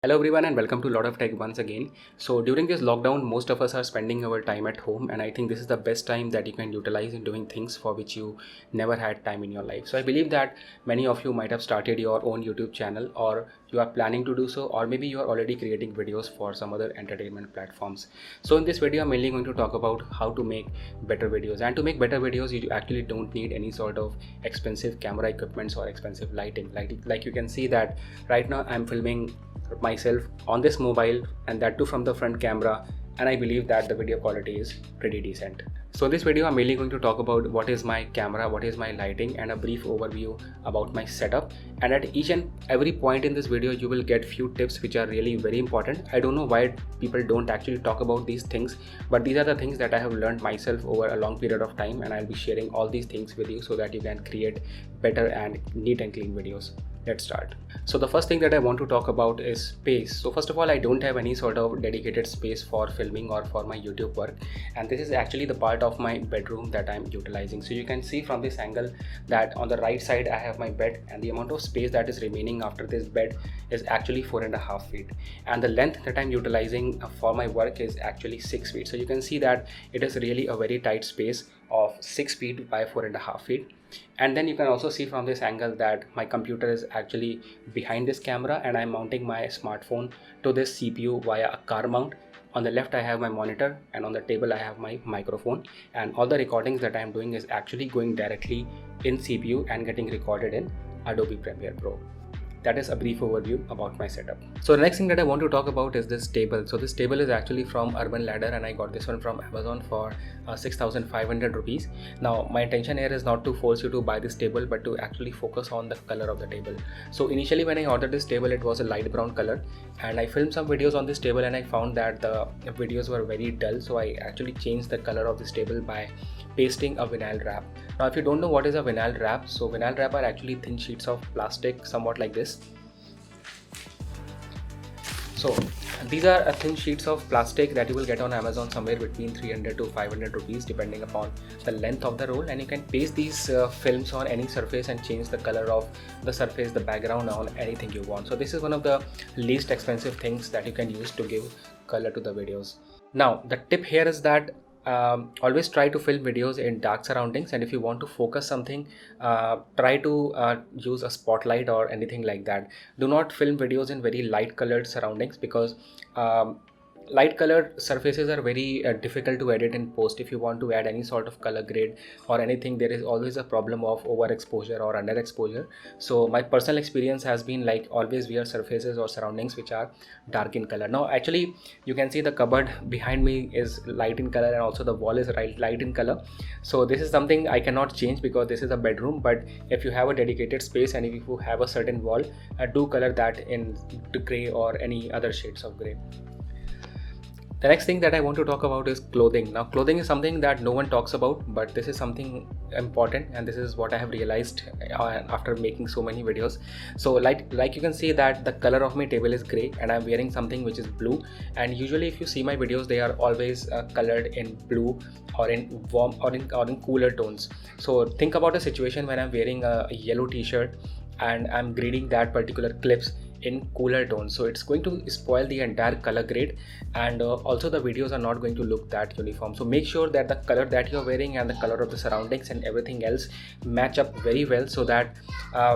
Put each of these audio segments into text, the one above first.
Hello everyone and welcome to Lot of Tech once again. So during this lockdown, most of us are spending our time at home, and I think this is the best time that you can utilize in doing things for which you never had time in your life. So I believe that many of you might have started your own YouTube channel, or you are planning to do so, or maybe you are already creating videos for some other entertainment platforms. So in this video, I'm mainly going to talk about how to make better videos. And to make better videos, you actually don't need any sort of expensive camera equipments or expensive lighting. Like you can see that right now I'm filming myself on this mobile, and that too from the front camera, and I believe that the video quality is pretty decent. So in this video I'm mainly going to talk about what is my camera, what is my lighting, and a brief overview about my setup. And at each and every point in this video you will get few tips which are really very important. I don't know why people don't actually talk about these things, but these are the things that I have learned myself over a long period of time, and I'll be sharing all these things with you so that you can create better and neat and clean videos. Let's start. So the first thing that I want to talk about is space. So first of all, I don't have any sort of dedicated space for filming or for my YouTube work, and this is actually the part of my bedroom that I'm utilizing. So you can see from this angle that on the right side I have my bed, and the amount of space that is remaining after this bed is actually 4.5 feet, and the length that I'm utilizing for my work is actually 6 feet. So you can see that it is really a very tight space of 6 feet by 4.5 feet. And then you can also see from this angle that my computer is actually behind this camera, and I'm mounting my smartphone to this CPU via a car mount. On the left I have my monitor, and on the table I have my microphone, and all the recordings that I'm doing is actually going directly in CPU and getting recorded in Adobe Premiere Pro. That is a brief overview about my setup. So the next thing that I want to talk about is this table. So this table is actually from Urban Ladder, and I got this one from Amazon for 6,500 rupees. Now my intention here is not to force you to buy this table, but to actually focus on the color of the table. So initially when I ordered this table, it was a light brown color, and I filmed some videos on this table, and I found that the videos were very dull. So I actually changed the color of this table by pasting a vinyl wrap. Now if you don't know what is a vinyl wrap, so vinyl wrap are actually thin sheets of plastic, somewhat like this. So these are thin sheets of plastic that you will get on Amazon somewhere between 300 to 500 rupees depending upon the length of the roll, and you can paste these films on any surface and change the color of the surface, the background, on anything you want. So this is one of the least expensive things that you can use to give color to the videos. Now the tip here is that always try to film videos in dark surroundings, and if you want to focus something, try to use a spotlight or anything like that. Do not film videos in very light colored surroundings, because light colored surfaces are very difficult to edit in post. If you want to add any sort of color grade or anything, there is always a problem of overexposure or underexposure. So my personal experience has been like, always wear surfaces or surroundings which are dark in color. Now actually you can see the cupboard behind me is light in color, and also the wall is light in color. So this is something I cannot change because this is a bedroom, but if you have a dedicated space and if you have a certain wall, do color that in gray or any other shades of gray. The next thing that I want to talk about is clothing. Now clothing is something that no one talks about, but this is something important, and this is what I have realized after making so many videos. So like you can see that the color of my table is gray, and I'm wearing something which is blue, and usually if you see my videos, they are always colored in blue or in warm or in cooler tones. So think about a situation when I'm wearing a yellow t-shirt and I'm grading that particular clips in cooler tones, so it's going to spoil the entire color grade, and also the videos are not going to look that uniform. So make sure that the color that you're wearing and the color of the surroundings and everything else match up very well, so that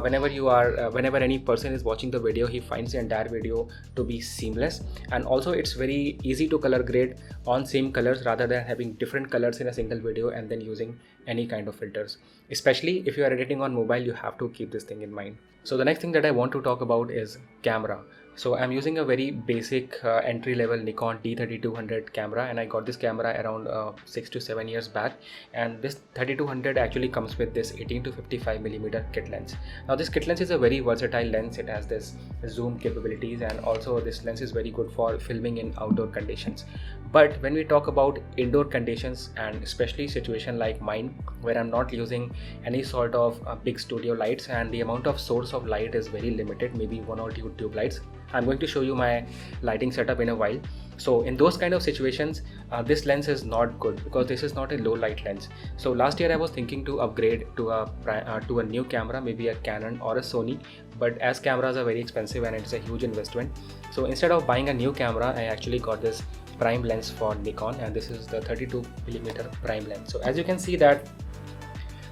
whenever any person is watching the video, he finds the entire video to be seamless. And also it's very easy to color grade on same colors rather than having different colors in a single video and then using any kind of filters. Especially if you are editing on mobile, you have to keep this thing in mind. So the next thing that I want to talk about is camera. So I'm using a very basic entry-level Nikon D3200 camera, and I got this camera around 6 to 7 years back, and this 3200 actually comes with this 18 to 55mm kit lens. Now this kit lens is a very versatile lens. It has this zoom capabilities, and also this lens is very good for filming in outdoor conditions. But when we talk about indoor conditions, and especially situation like mine where I'm not using any sort of big studio lights, and the amount of source of light is very limited, maybe 1 or 2 tube lights. I'm going to show you my lighting setup in a while. So in those kind of situations, this lens is not good because this is not a low light lens. So last year I was thinking to upgrade to a new camera, maybe a Canon or a Sony, but as cameras are very expensive and it's a huge investment, so instead of buying a new camera, I actually got this prime lens for Nikon, and this is the 32mm prime lens. So as you can see that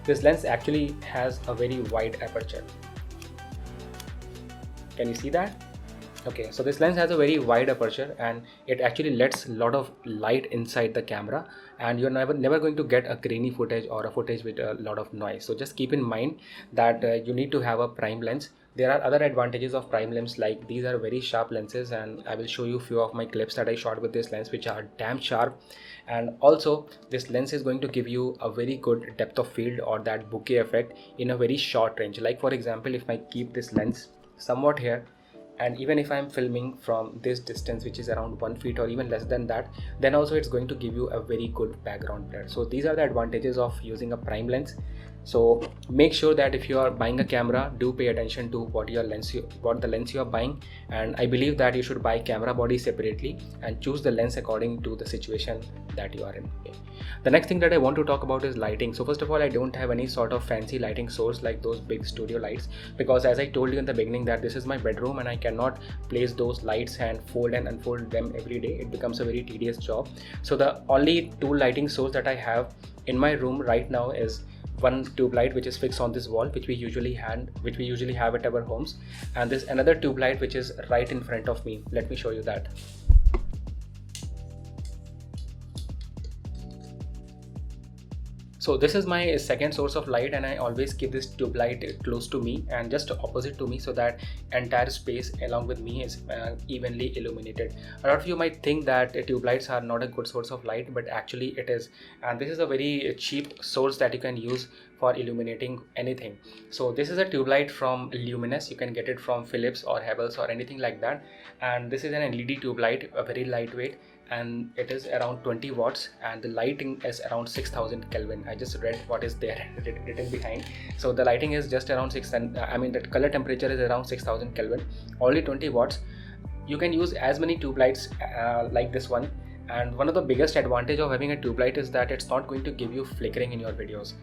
this lens actually has a very wide aperture. Can you see that? Okay, so this lens has a very wide aperture and it actually lets a lot of light inside the camera, and you're never going to get a grainy footage or a footage with a lot of noise. So just keep in mind that you need to have a prime lens. There are other advantages of prime lens, like these are very sharp lenses, and I will show you a few of my clips that I shot with this lens which are damn sharp. And also this lens is going to give you a very good depth of field or that bokeh effect in a very short range. Like for example, if I keep this lens somewhat here, and even if I'm filming from this distance, which is around 1 feet or even less than that, then also it's going to give you a very good background blur. So these are the advantages of using a prime lens. So make sure that if you are buying a camera, do pay attention to what the lens you are buying, and I believe that you should buy camera body separately and choose the lens according to the situation that you are in. Okay. The next thing that I want to talk about is lighting. So first of all, I don't have any sort of fancy lighting source like those big studio lights, because as I told you in the beginning that this is my bedroom and I cannot place those lights and fold and unfold them every day. It becomes a very tedious job. So the only two lighting source that I have in my room right now is one tube light which is fixed on this wall, which we usually have at our homes, and this another tube light which is right in front of me. Let me show you that. So this is my second source of light, and I always keep this tube light close to me and just opposite to me, so that entire space along with me is evenly illuminated. A lot of you might think that tube lights are not a good source of light, but actually it is, and this is a very cheap source that you can use for illuminating anything. So this is a tube light from Luminous. You can get it from Philips or Havells or anything like that, and this is an LED tube light, a very lightweight, and it is around 20 watts and the lighting is around 6000 Kelvin. I just read what is there written behind. So the lighting is just around the color temperature is around 6000 Kelvin, only 20 watts. You can use as many tube lights like this one, and one of the biggest advantage of having a tube light is that it's not going to give you flickering in your videos.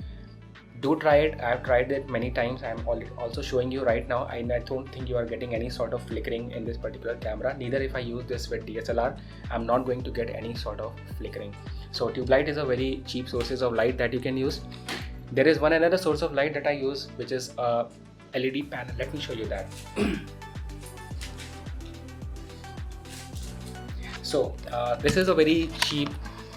Do try it. I've tried it many times. I'm also showing you right now. I don't think you are getting any sort of flickering in this particular camera. Neither if I use this with DSLR, I'm not going to get any sort of flickering. So tube light is a very cheap sources of light that you can use. There is another source of light that I use, which is a LED panel. Let me show you that. So this is a very cheap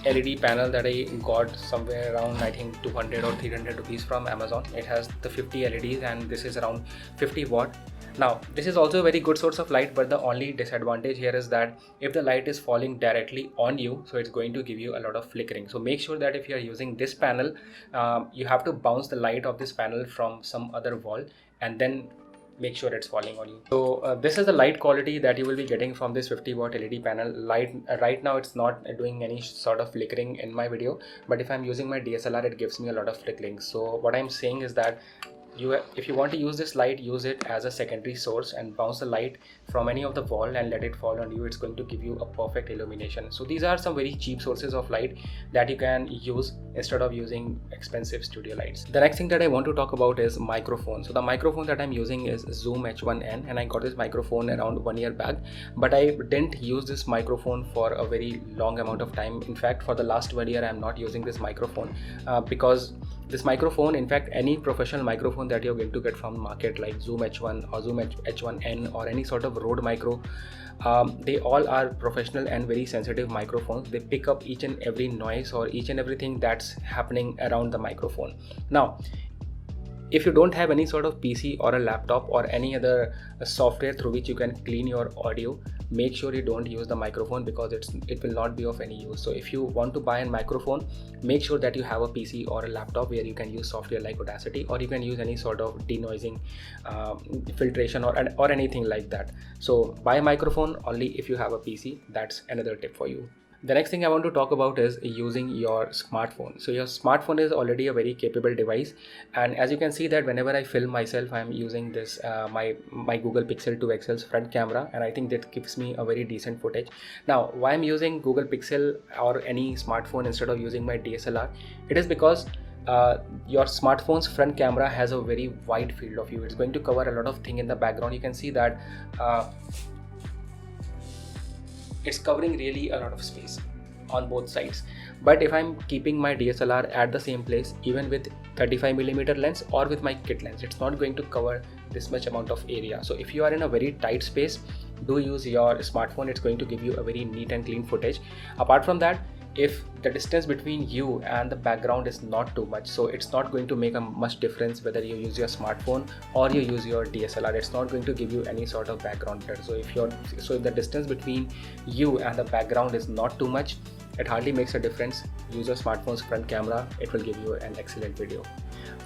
LED panel that I got somewhere around, I think 200 or 300 rupees from Amazon. It has the 50 LEDs and this is around 50 watt. Now this is also a very good source of light, but the only disadvantage here is that if the light is falling directly on you, so it's going to give you a lot of flickering. So make sure that if you are using this panel, you have to bounce the light of this panel from some other wall and then make sure it's falling on you. So this is the light quality that you will be getting from this 50 watt LED panel light. Right now it's not doing any sort of flickering in my video, but if I'm using my DSLR, it gives me a lot of flickering. So what I'm saying is that if you want to use this light, use it as a secondary source and bounce the light from any of the wall and let it fall on you. It's going to give you a perfect illumination. So these are some very cheap sources of light that you can use instead of using expensive studio lights. The next thing that I want to talk about is microphone. So the microphone that I'm using is Zoom H1N, and I got this microphone around 1 year back, but I didn't use this microphone for a very long amount of time. In fact, for the last 1 year I'm not using this microphone because this microphone, in fact any professional microphone that you're going to get from market like Zoom H1 or Zoom H1N or any sort of Rode micro, they all are professional and very sensitive microphones. They pick up each and every noise or each and everything that's happening around the microphone. Now if you don't have any sort of PC or a laptop or any other software through which you can clean your audio, make sure you don't use the microphone because it will not be of any use. So if you want to buy a microphone, make sure that you have a PC or a laptop where you can use software like Audacity, or you can use any sort of denoising filtration or anything like that. So buy a microphone only if you have a PC. That's another tip for you. The next thing I want to talk about is using your smartphone. So your smartphone is already a very capable device, and as you can see that whenever I film myself, I'm using this my Google Pixel 2 XL's front camera, and I think that gives me a very decent footage. Now, why I'm using Google Pixel or any smartphone instead of using my DSLR? It is because your smartphone's front camera has a very wide field of view. It's going to cover a lot of thing in the background. You can see that it's covering really a lot of space on both sides. But if I'm keeping my DSLR at the same place, even with 35mm lens or with my kit lens, it's not going to cover this much amount of area. So if you are in a very tight space, do use your smartphone. It's going to give you a very neat and clean footage. Apart from that, if the distance between you and the background is not too much, so it's not going to make a much difference whether you use your smartphone or you use your DSLR. It's not going to give you any sort of background blur. So if the distance between you and the background is not too much, it hardly makes a difference. Use your smartphone's front camera, it will give you an excellent video.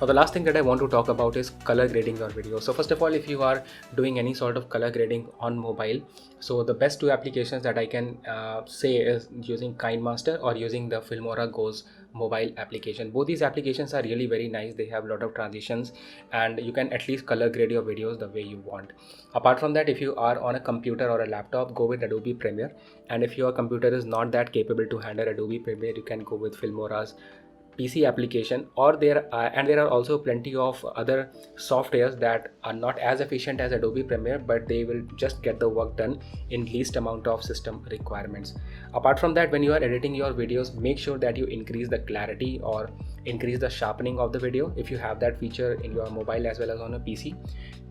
Now, the last thing that I want to talk about is color grading your video. So first of all, if you are doing any sort of color grading on mobile, so the best two applications that I can say is using KineMaster or using the Filmora Go's mobile application. Both these applications are really very nice. They have a lot of transitions and you can at least color grade your videos the way you want. Apart from that, if you are on a computer or a laptop, go with Adobe Premiere. And if your computer is not that capable to handle Adobe Premiere, you can go with Filmora's PC application, or there are also plenty of other softwares that are not as efficient as Adobe Premiere, but they will just get the work done in least amount of system requirements. Apart from that, when you are editing your videos, make sure that you increase the clarity or increase the sharpening of the video if you have that feature in your mobile as well as on a PC.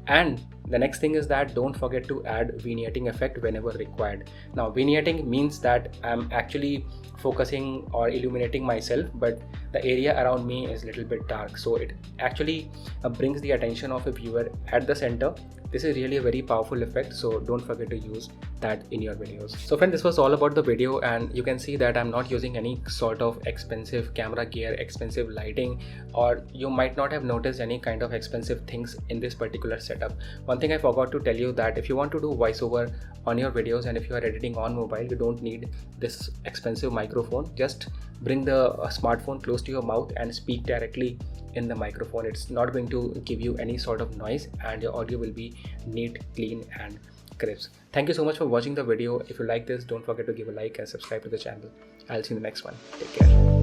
And the next thing is that don't forget to add vignetting effect whenever required. Now, vignetting means that I'm actually focusing or illuminating myself, but the area around me is a little bit dark, so it actually brings the attention of a viewer at the center. This is really a very powerful effect, so don't forget to use that in your videos. So friend, this was all about the video, and you can see that I'm not using any sort of expensive camera gear, expensive lighting, or you might not have noticed any kind of expensive things in this particular setup. One thing I forgot to tell you, that if you want to do voiceover on your videos and if you are editing on mobile, you don't need this expensive microphone. Just bring the smartphone close to your mouth and speak directly in the microphone. It's not going to give you any sort of noise and your audio will be neat, clean and crisp. Thank you so much for watching the video. If you like this, don't forget to give a like and subscribe to the channel. I'll see you in the next one. Take care.